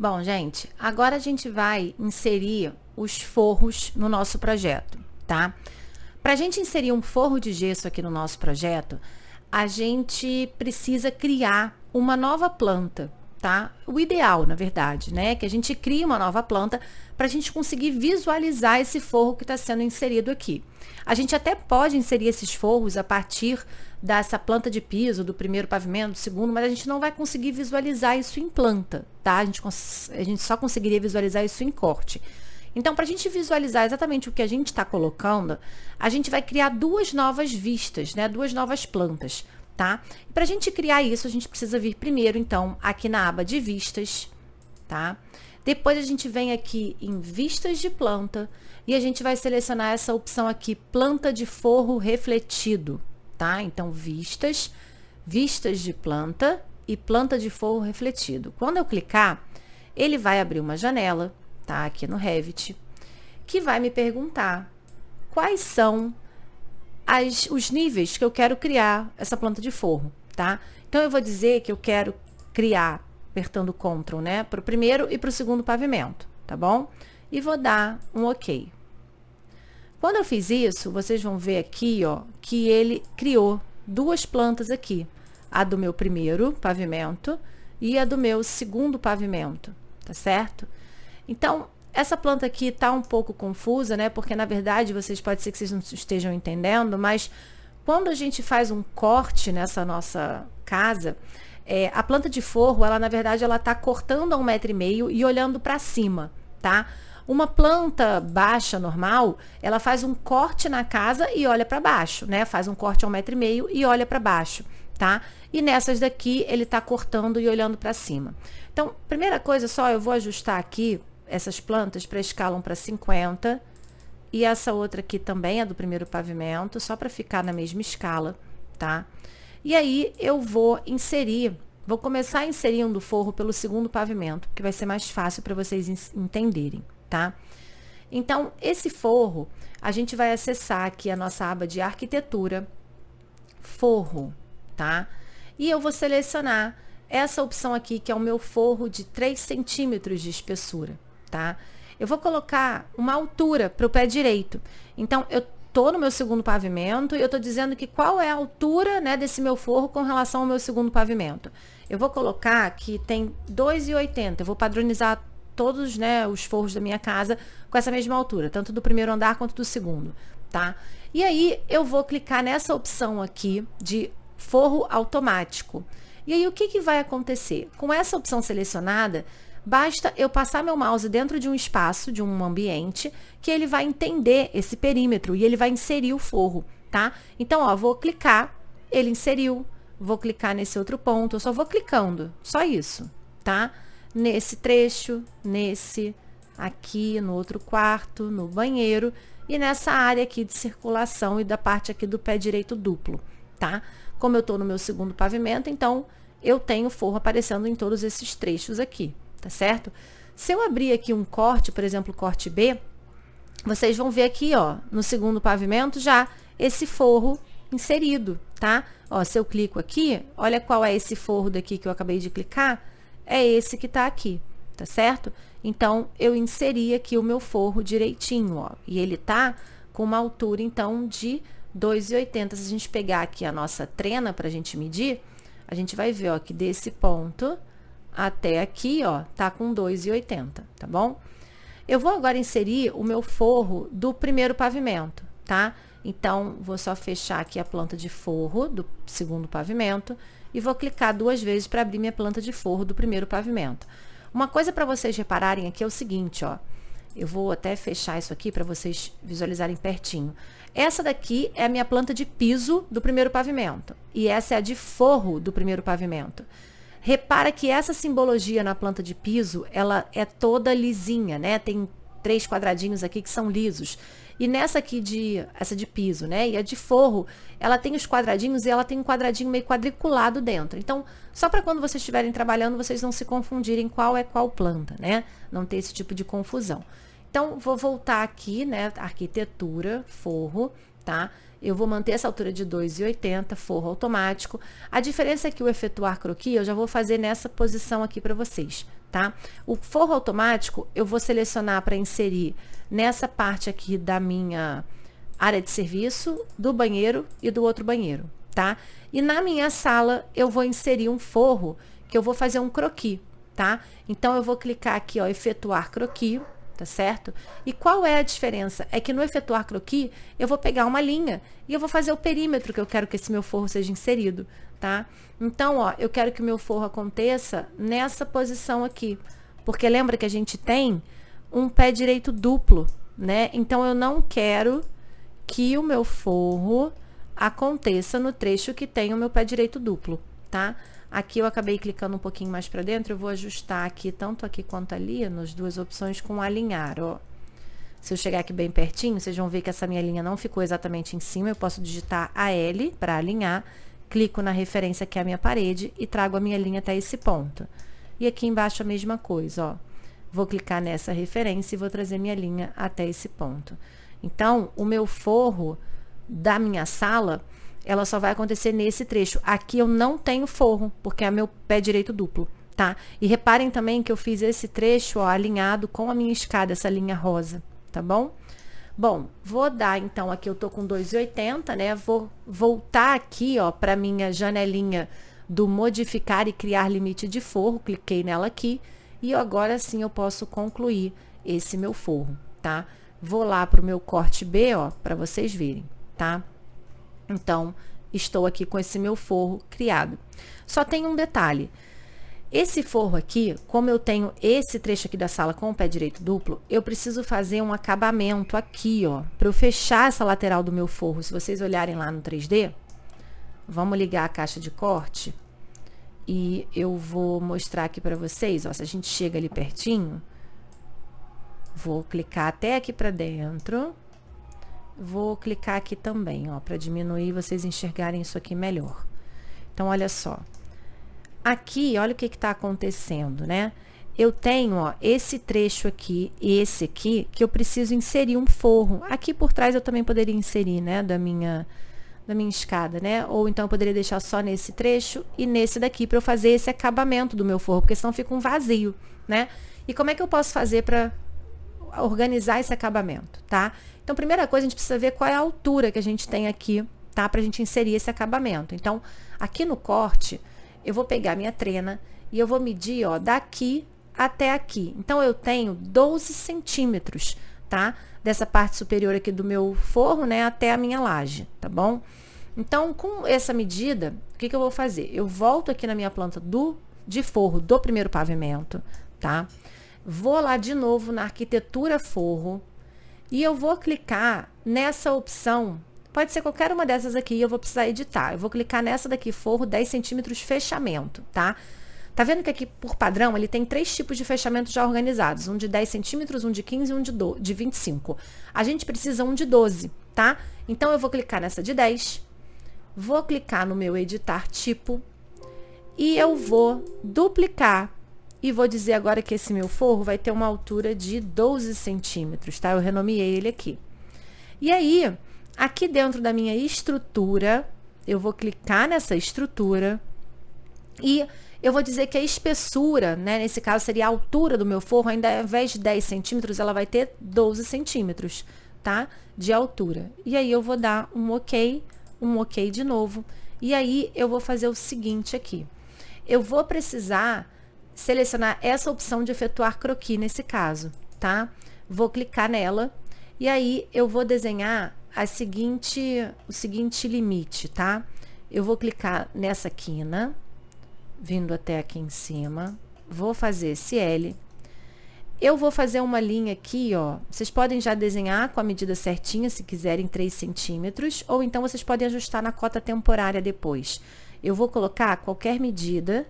Bom, gente, agora a gente vai inserir os forros no nosso projeto, tá? Para a gente inserir um forro de gesso aqui no nosso projeto, a gente precisa criar uma nova planta, tá? O ideal, na verdade, né? Que a gente crie uma nova planta para a gente conseguir visualizar esse forro que está sendo inserido aqui. A gente até pode inserir esses forros a partir dessa planta de piso, do primeiro pavimento, do segundo, mas a gente não vai conseguir visualizar isso em planta, tá? A gente só conseguiria visualizar isso em corte. Então, para a gente visualizar exatamente o que a gente está colocando, a gente vai criar duas novas vistas, né? Duas novas plantas, tá? Para a gente criar isso, a gente precisa vir primeiro, então, aqui na aba de vistas, tá? Depois a gente vem aqui em vistas de planta e a gente vai selecionar essa opção aqui, planta de forro refletido, tá? Então, vistas de planta e planta de forro refletido. Quando eu clicar, ele vai abrir uma janela, tá? Aqui no Revit, que vai me perguntar quais são os níveis que eu quero criar essa planta de forro, tá? Então, eu vou dizer que eu quero criar, apertando Ctrl, né? Para o primeiro e para o segundo pavimento, tá bom? E vou dar um OK. Quando eu fiz isso, vocês vão ver aqui, ó, que ele criou duas plantas aqui. A do meu primeiro pavimento e a do meu segundo pavimento, tá certo? Então, essa planta aqui tá um pouco confusa, né? Porque, na verdade, pode ser que vocês não estejam entendendo, mas quando a gente faz um corte nessa nossa casa, a planta de forro, ela, na verdade, ela tá cortando a 1,5 m e olhando para cima, tá? Uma planta baixa, normal, ela faz um corte na casa e olha para baixo, né? Faz um corte a 1,5 m e olha para baixo, tá? E nessas daqui, ele tá cortando e olhando para cima. Então, primeira coisa só, eu vou ajustar aqui essas plantas para escalam para 50 e essa outra aqui também é do primeiro pavimento, só para ficar na mesma escala, tá? E aí eu vou começar inserindo o forro pelo segundo pavimento, porque vai ser mais fácil para vocês entenderem, tá? Então, esse forro, a gente vai acessar aqui a nossa aba de arquitetura, forro, tá? E eu vou selecionar essa opção aqui, que é o meu forro de 3 centímetros de espessura, tá? Eu vou colocar uma altura para o pé direito. Então, eu tô no meu segundo pavimento e eu tô dizendo que qual é a altura, né, desse meu forro com relação ao meu segundo pavimento. Eu vou colocar que tem 2,80. Eu vou padronizar todos, né, os forros da minha casa com essa mesma altura, tanto do primeiro andar quanto do segundo, tá? E aí, eu vou clicar nessa opção aqui de forro automático. E aí, o que vai acontecer? Com essa opção selecionada, basta eu passar meu mouse dentro de um espaço, de um ambiente, que ele vai entender esse perímetro e ele vai inserir o forro, tá? Então, ó, vou clicar, ele inseriu, vou clicar nesse outro ponto, eu só vou clicando, só isso, tá? Nesse trecho, nesse, aqui, no outro quarto, no banheiro e nessa área aqui de circulação e da parte aqui do pé direito duplo, tá? Como eu tô no meu segundo pavimento, então, eu tenho forro aparecendo em todos esses trechos aqui, tá certo? Se eu abrir aqui um corte, por exemplo, corte B, vocês vão ver aqui, ó, no segundo pavimento já esse forro inserido, tá? Ó, se eu clico aqui, olha qual é esse forro daqui que eu acabei de clicar, é esse que tá aqui, tá certo? Então, eu inseri aqui o meu forro direitinho, ó, e ele tá com uma altura, então, de 2,80. Se a gente pegar aqui a nossa trena pra gente medir, a gente vai ver, ó, que desse ponto até aqui, ó, tá com 2,80, tá bom? Eu vou agora inserir o meu forro do primeiro pavimento, tá? Então, vou só fechar aqui a planta de forro do segundo pavimento e vou clicar 2 vezes para abrir minha planta de forro do primeiro pavimento. Uma coisa para vocês repararem aqui é o seguinte, ó. Eu vou até fechar isso aqui para vocês visualizarem pertinho. Essa daqui é a minha planta de piso do primeiro pavimento e essa é a de forro do primeiro pavimento. Repara que essa simbologia na planta de piso, ela é toda lisinha, né? Tem 3 quadradinhos aqui que são lisos. E nessa aqui, essa de piso, né? E a de forro, ela tem os quadradinhos e ela tem um quadradinho meio quadriculado dentro. Então, só para quando vocês estiverem trabalhando, vocês não se confundirem qual é qual planta, né? Não ter esse tipo de confusão. Então, vou voltar aqui, né? Arquitetura, forro, tá? Eu vou manter essa altura de 2,80, forro automático. A diferença é que o efetuar croquis, eu já vou fazer nessa posição aqui para vocês, tá? O forro automático, eu vou selecionar para inserir nessa parte aqui da minha área de serviço, do banheiro e do outro banheiro, tá? E na minha sala, eu vou inserir um forro que eu vou fazer um croquis, tá? Então, eu vou clicar aqui, ó, efetuar croquis, tá certo? E qual é a diferença? É que no efetuar croquis, eu vou pegar uma linha e eu vou fazer o perímetro que eu quero que esse meu forro seja inserido, tá? Então, ó, eu quero que o meu forro aconteça nessa posição aqui, porque lembra que a gente tem um pé direito duplo, né? Então, eu não quero que o meu forro aconteça no trecho que tem o meu pé direito duplo, tá? Aqui eu acabei clicando um pouquinho mais para dentro, eu vou ajustar aqui, tanto aqui quanto ali, nas duas opções com alinhar, ó. Se eu chegar aqui bem pertinho, vocês vão ver que essa minha linha não ficou exatamente em cima, eu posso digitar AL para alinhar, clico na referência que é a minha parede e trago a minha linha até esse ponto. E aqui embaixo a mesma coisa, ó. Vou clicar nessa referência e vou trazer minha linha até esse ponto. Então, o meu forro da minha sala, ela só vai acontecer nesse trecho. Aqui eu não tenho forro, porque é meu pé direito duplo, tá? E reparem também que eu fiz esse trecho, ó, alinhado com a minha escada, essa linha rosa, tá bom? Bom, vou dar, então, aqui eu tô com 2,80, né? Vou voltar aqui, ó, para minha janelinha do modificar e criar limite de forro, cliquei nela aqui, e agora sim eu posso concluir esse meu forro, tá? Vou lá pro meu corte B, ó, para vocês verem, tá? Então, estou aqui com esse meu forro criado. Só tem um detalhe. Esse forro aqui, como eu tenho esse trecho aqui da sala com o pé direito duplo, eu preciso fazer um acabamento aqui, ó, para eu fechar essa lateral do meu forro. Se vocês olharem lá no 3D, vamos ligar a caixa de corte e eu vou mostrar aqui para vocês, ó, se a gente chega ali pertinho, vou clicar até aqui para dentro. Vou clicar aqui também, ó, para diminuir e vocês enxergarem isso aqui melhor. Então, olha só. Aqui, olha o que está acontecendo, né? Eu tenho, ó, esse trecho aqui e esse aqui, que eu preciso inserir um forro. Aqui por trás eu também poderia inserir, né, da minha escada, né? Ou então eu poderia deixar só nesse trecho e nesse daqui, para eu fazer esse acabamento do meu forro, porque senão fica um vazio, né? E como é que eu posso fazer para organizar esse acabamento, tá? Então, primeira coisa, a gente precisa ver qual é a altura que a gente tem aqui, tá? Pra gente inserir esse acabamento. Então, aqui no corte, eu vou pegar minha trena e eu vou medir, ó, daqui até aqui. Então, eu tenho 12 centímetros, tá? Dessa parte superior aqui do meu forro, né? Até a minha laje, tá bom? Então, com essa medida, o que que eu vou fazer? Eu volto aqui na minha planta de forro do primeiro pavimento, tá? Vou lá de novo na arquitetura forro e eu vou clicar nessa opção, pode ser qualquer uma dessas aqui, eu vou precisar editar. Eu vou clicar nessa daqui, forro 10 centímetros fechamento, tá? Tá vendo que aqui, por padrão, ele tem 3 tipos de fechamento já organizados, um de 10 centímetros, um de 15 e um de 25. A gente precisa um de 12, tá? Então, eu vou clicar nessa de 10, vou clicar no meu editar tipo e eu vou duplicar. E vou dizer agora que esse meu forro vai ter uma altura de 12 centímetros, tá? Eu renomeei ele aqui. E aí, aqui dentro da minha estrutura, eu vou clicar nessa estrutura e eu vou dizer que a espessura, né? Nesse caso, seria a altura do meu forro, ainda ao invés de 10 centímetros, ela vai ter 12 centímetros, tá? De altura. E aí, eu vou dar um ok de novo. E aí, eu vou fazer o seguinte aqui. Eu vou precisar selecionar essa opção de efetuar croquis nesse caso, tá? Vou clicar nela e aí eu vou desenhar o seguinte limite, tá? Eu vou clicar nessa quina, vindo até aqui em cima, vou fazer esse L. Eu vou fazer uma linha aqui, ó. Vocês podem já desenhar com a medida certinha, se quiserem, 3 centímetros, ou então vocês podem ajustar na cota temporária depois. Eu vou colocar qualquer medida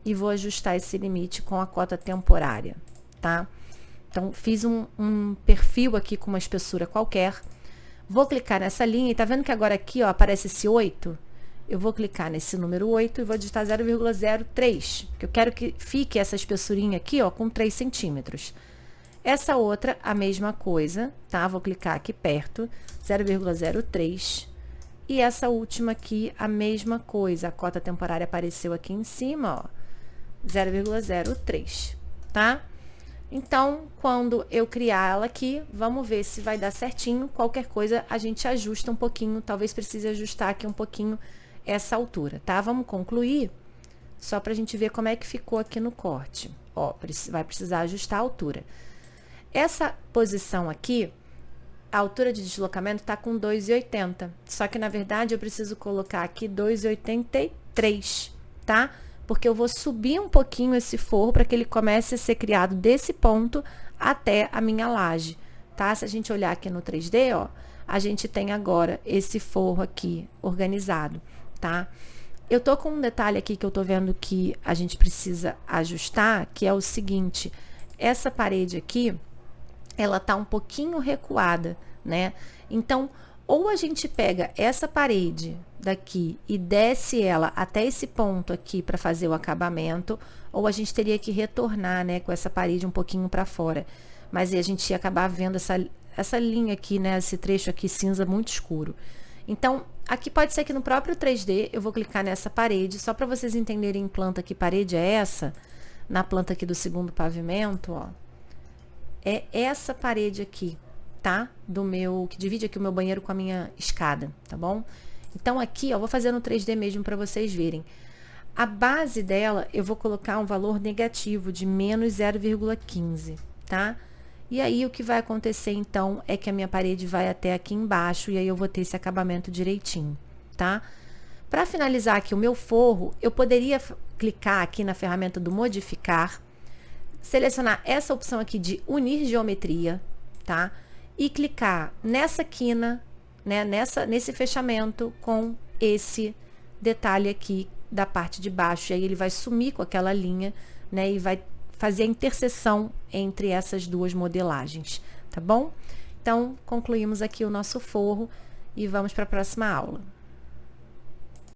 e vou ajustar esse limite com a cota temporária, tá? Então, fiz um perfil aqui com uma espessura qualquer. Vou clicar nessa linha e tá vendo que agora aqui, ó, aparece esse 8? Eu vou clicar nesse número 8 e vou digitar 0,03, porque eu quero que fique essa espessurinha aqui, ó, com 3 centímetros. Essa outra, a mesma coisa, tá? Vou clicar aqui perto, 0,03. E essa última aqui, a mesma coisa. A cota temporária apareceu aqui em cima, ó, 0,03. tá? Então, quando eu criar ela aqui, vamos ver se vai dar certinho. Qualquer coisa a gente ajusta um pouquinho, talvez precise ajustar aqui um pouquinho essa altura, tá? Vamos concluir, só pra gente ver como é que ficou aqui no corte. Ó, vai precisar ajustar a altura. Essa posição aqui, a altura de deslocamento tá com 2,80, só que na verdade eu preciso colocar aqui 2,83, tá? Porque eu vou subir um pouquinho esse forro para que ele comece a ser criado desse ponto até a minha laje, tá? Se a gente olhar aqui no 3D, ó, a gente tem agora esse forro aqui organizado, tá? Eu tô com um detalhe aqui que eu tô vendo que a gente precisa ajustar, que é o seguinte, essa parede aqui, ela tá um pouquinho recuada, né? Então, ou a gente pega essa parede daqui e desce ela até esse ponto aqui para fazer o acabamento, ou a gente teria que retornar, né, com essa parede um pouquinho para fora. Mas aí a gente ia acabar vendo essa linha aqui, né, esse trecho aqui cinza muito escuro. Então, aqui pode ser que no próprio 3D eu vou clicar nessa parede, só para vocês entenderem em planta que parede é essa, na planta aqui do segundo pavimento, ó. É essa parede aqui, tá? Que divide aqui o meu banheiro com a minha escada, tá bom? Então aqui, ó, vou fazer no 3D mesmo para vocês verem. A base dela, eu vou colocar um valor negativo de menos 0,15, tá? E aí o que vai acontecer então é que a minha parede vai até aqui embaixo e aí eu vou ter esse acabamento direitinho, tá? Para finalizar aqui o meu forro, eu poderia clicar aqui na ferramenta do modificar, selecionar essa opção aqui de unir geometria, tá? E clicar nessa quina, né, nesse fechamento com esse detalhe aqui da parte de baixo. E aí ele vai sumir com aquela linha, né, e vai fazer a interseção entre essas duas modelagens, tá bom? Então, concluímos aqui o nosso forro e vamos para a próxima aula.